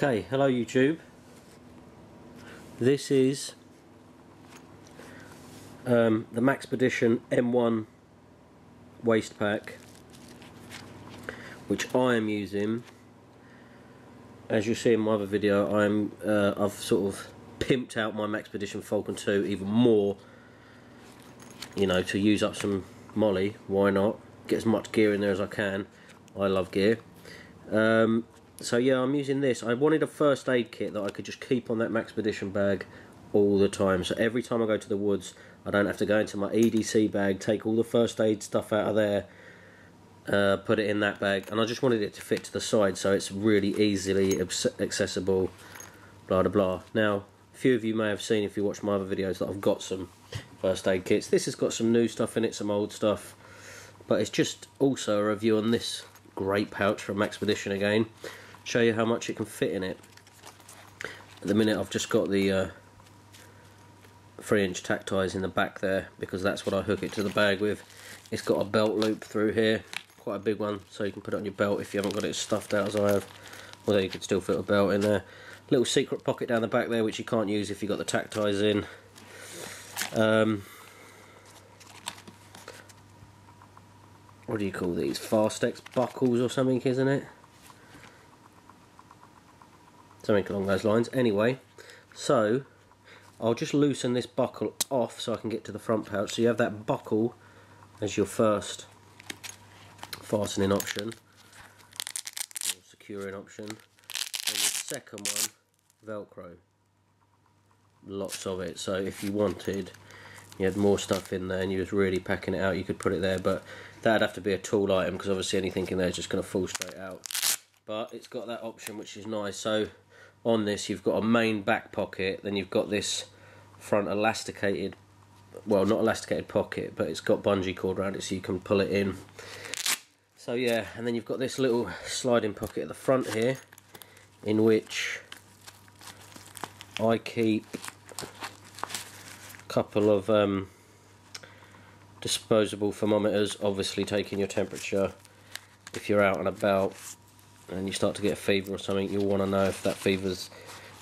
Okay, hello YouTube. This is the Maxpedition M1 Waistpack, which I am using. As you see in my other video, I've sort of pimped out my Maxpedition Falcon 2 even more, you know, to use up some molly. Why not? Get as much gear in there as I can. I love gear. So yeah, I'm using this. I wanted a first aid kit that I could just keep on that Maxpedition bag all the time. So every time I go to the woods, I don't have to go into my EDC bag, take all the first aid stuff out of there, put it in that bag. And I just wanted it to fit to the side so it's really easily accessible, blah blah blah. Now, a few of you may have seen, if you watch my other videos, that I've got some first aid kits. This has got some new stuff in it, some old stuff. But it's just also a review on this great pouch from Maxpedition again. Show you how much it can fit in it. At the minute I've just got the 3-inch tack ties in the back there, because that's what I hook it to the bag with. It's got a belt loop through here, quite a big one, so you can put it on your belt if you haven't got it stuffed out as I have. Although you could still fit a belt in there. Little secret pocket down the back there which you can't use if you've got the tack ties in. What do you call these? Fastex buckles or something, isn't it? Something along those lines. Anyway, so I'll just loosen this buckle off so I can get to the front pouch. So you have that buckle as your first fastening option, or securing option, and the second one, Velcro. Lots of it. So if you wanted, you had more stuff in there and you was really packing it out, you could put it there, but that'd have to be a tool item because obviously anything in there is just going to fall straight out. But it's got that option, which is nice. So on this you've got a main back pocket, then you've got this front elasticated, well, not elasticated pocket, but it's got bungee cord around it so you can pull it in. So yeah, and then you've got this little sliding pocket at the front here, in which I keep a couple of disposable thermometers, obviously taking your temperature. If you're out and about and you start to get a fever or something, you'll want to know if that fever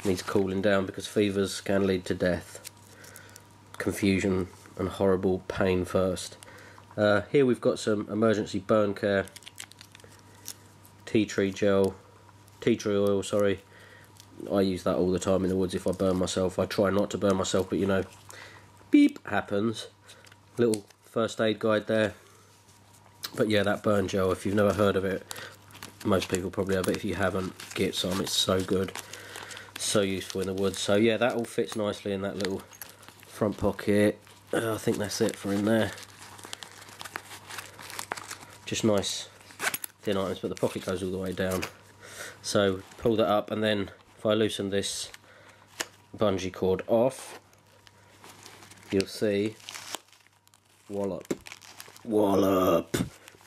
needs cooling down, because fevers can lead to death, confusion and horrible pain first. Here we've got some emergency burn care tea tree oil, sorry. I use that all the time in the woods if I burn myself. I try not to burn myself, but you know, beep happens. Little first aid guide there. But yeah, that burn gel, if you've never heard of it, most people probably have, but if you haven't, get some. It's so good, so useful in the woods. So yeah, that all fits nicely in that little front pocket. I think that's it for in there. Just nice thin items, but the pocket goes all the way down. So pull that up, and then if I loosen this bungee cord off, you'll see, wallop,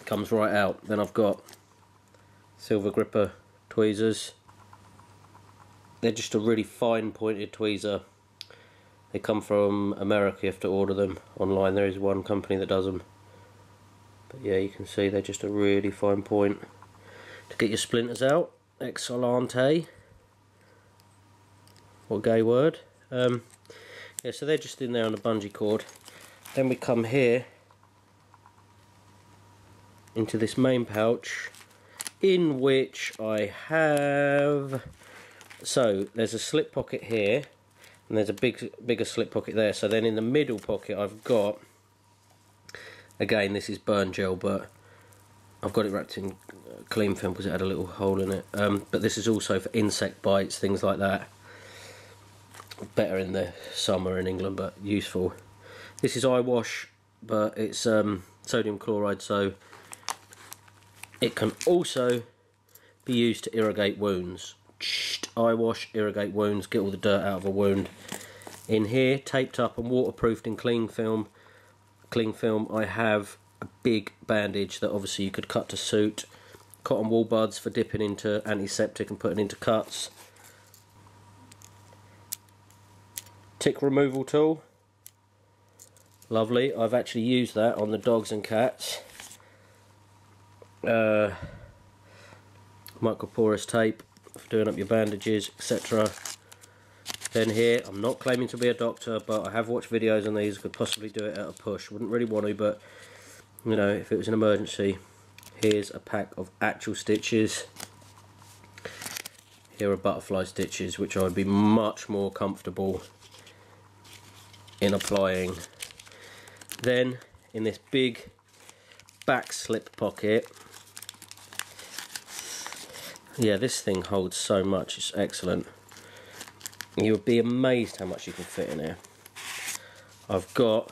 comes right out. Then I've got silver gripper tweezers. They're just a really fine pointed tweezer. They come from America, you have to order them online. There is one company that does them. But yeah, you can see they're just a really fine point to get your splinters out. Excellente. What a gay word. Yeah, so they're just in there on the bungee cord. Then we come here into this main pouch, in which I have, so there's a slip pocket here, and there's a bigger slip pocket there. So then in the middle pocket I've got, again this is burn gel, but I've got it wrapped in cling film because it had a little hole in it. But this is also for insect bites, things like that. Better in the summer in England, but useful. This is eye wash, but it's sodium chloride, so it can also be used to irrigate wounds. Eye wash, irrigate wounds, get all the dirt out of a wound. In here, taped up and waterproofed in cling film, I have a big bandage that obviously you could cut to suit. Cotton wool buds for dipping into antiseptic and putting into cuts. Tick removal tool. Lovely. I've actually used that on the dogs and cats. Microporous tape, for doing up your bandages, etc. Then here, I'm not claiming to be a doctor, but I have watched videos on these, could possibly do it at a push. Wouldn't really want to, but you know, if it was an emergency. Here's a pack of actual stitches. Here are butterfly stitches, which I would be much more comfortable in applying. Then in this big back slip pocket, yeah, this thing holds so much, it's excellent. You would be amazed how much you can fit in here. I've got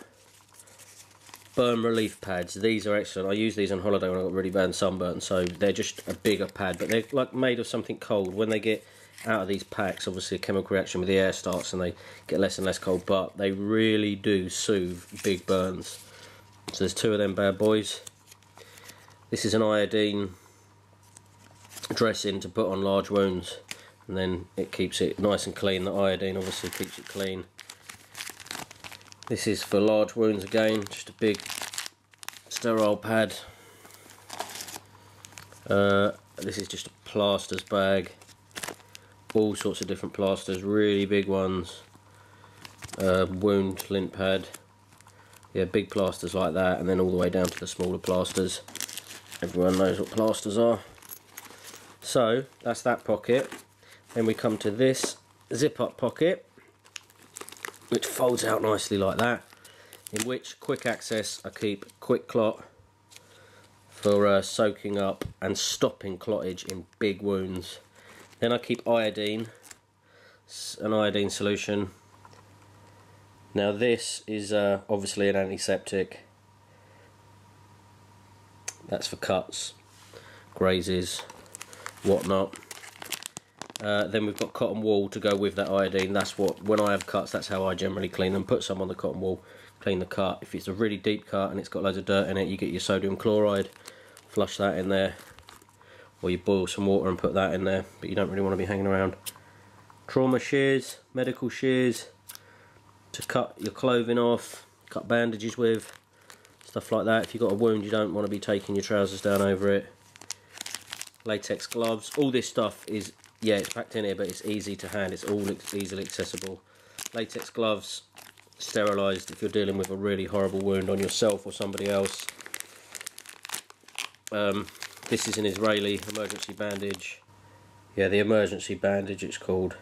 burn relief pads. These are excellent. I use these on holiday when I got really bad sunburn, so they're just a bigger pad, but they're like made of something cold. When they get out of these packs, obviously a chemical reaction with the air starts and they get less and less cold, but they really do soothe big burns. So there's 2 of them bad boys. This is an iodine dressing to put on large wounds, and then it keeps it nice and clean. The iodine obviously keeps it clean. This is for large wounds again, just a big sterile pad. This is just a plasters bag, all sorts of different plasters, really big ones. Wound lint pad, yeah, big plasters like that, and then all the way down to the smaller plasters. Everyone knows what plasters are. So that's that pocket. Then we come to this zip up pocket, which folds out nicely like that, in which quick access I keep quick clot for soaking up and stopping clottage in big wounds. Then I keep iodine, an iodine solution. Now this is obviously an antiseptic. That's for cuts, grazes, whatnot. Then we've got cotton wool to go with that iodine. That's what, when I have cuts, that's how I generally clean them. Put some on the cotton wool, clean the cut. If it's a really deep cut and it's got loads of dirt in it, you get your sodium chloride, flush that in there, or you boil some water and put that in there, but you don't really want to be hanging around. Trauma shears, medical shears to cut your clothing off, cut bandages with, stuff like that. If you've got a wound, you don't want to be taking your trousers down over it. Latex gloves, all this stuff is, yeah, it's packed in here, but it's easy to hand, it's all easily accessible. Latex gloves, sterilised if you're dealing with a really horrible wound on yourself or somebody else. This is an Israeli emergency bandage. Yeah, the emergency bandage it's called.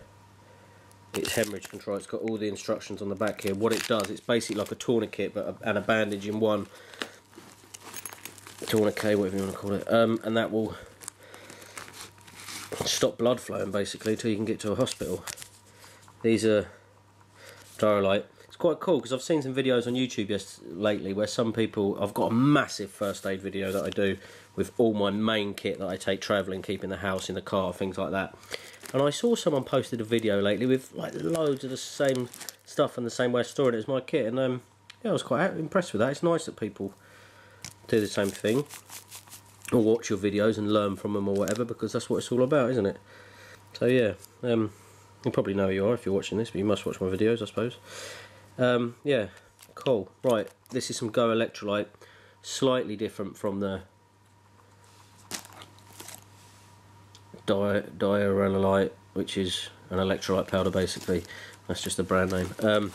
It's hemorrhage control. It's got all the instructions on the back here. What it does, it's basically like a tourniquet and a bandage in one. Tourniquet, whatever you want to call it. And that will stop blood flowing basically till you can get to a hospital. These are Diarrhea. It's quite cool because I've seen some videos on YouTube lately where some people, I've got a massive first aid video that I do with all my main kit that I take travelling, keeping the house, in the car, things like that. And I saw someone posted a video lately with like loads of the same stuff and the same way of storing it as my kit, and yeah, I was quite impressed with that. It's nice that people do the same thing or watch your videos and learn from them or whatever, because that's what it's all about, isn't it? So yeah, you probably know who you are if you're watching this, but you must watch my videos, I suppose. Yeah, cool. Right, this is some Go electrolyte, slightly different from the Diarrhea, which is an electrolyte powder basically. That's just the brand name.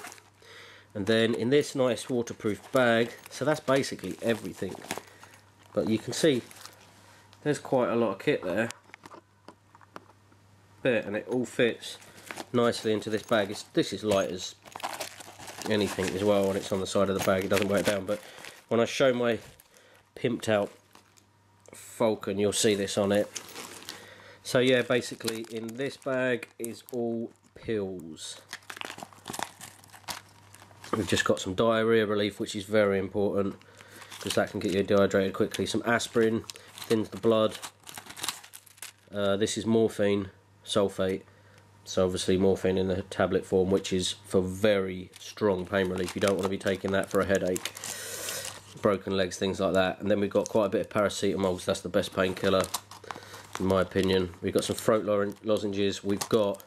And then in this nice waterproof bag, so that's basically everything. But you can see there's quite a lot of kit there. And it all fits nicely into this bag. This is light as anything as well, and it's on the side of the bag, it doesn't weigh it down. But when I show my pimped out Falcon, you'll see this on it. So yeah, basically in this bag is all pills. We've just got some diarrhea relief, which is very important because that can get you dehydrated quickly. Some aspirin, thins the blood. This is morphine sulfate, so obviously morphine in the tablet form, which is for very strong pain relief. You don't want to be taking that for a headache, broken legs, things like that. And then we've got quite a bit of paracetamol, so that's the best painkiller in my opinion. We've got some throat lozenges. We've got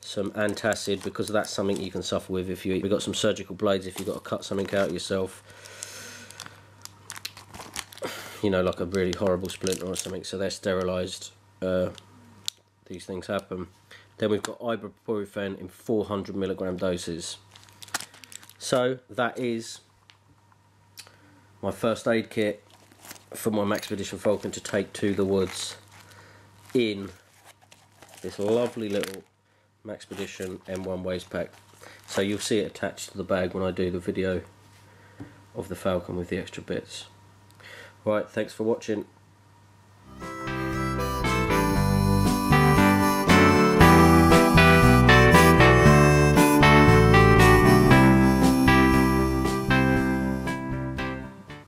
some antacid, because that's something you can suffer with if you eat. We've got some surgical blades if you've got to cut something out yourself, you know, like a really horrible splinter or something, so they're sterilised these things happen. Then we've got ibuprofen in 400mg doses. So that is my first aid kit for my Maxpedition Falcon to take to the woods in this lovely little Maxpedition M1 Waistpack. So you'll see it attached to the bag when I do the video of the Falcon with the extra bits. Right, thanks for watching.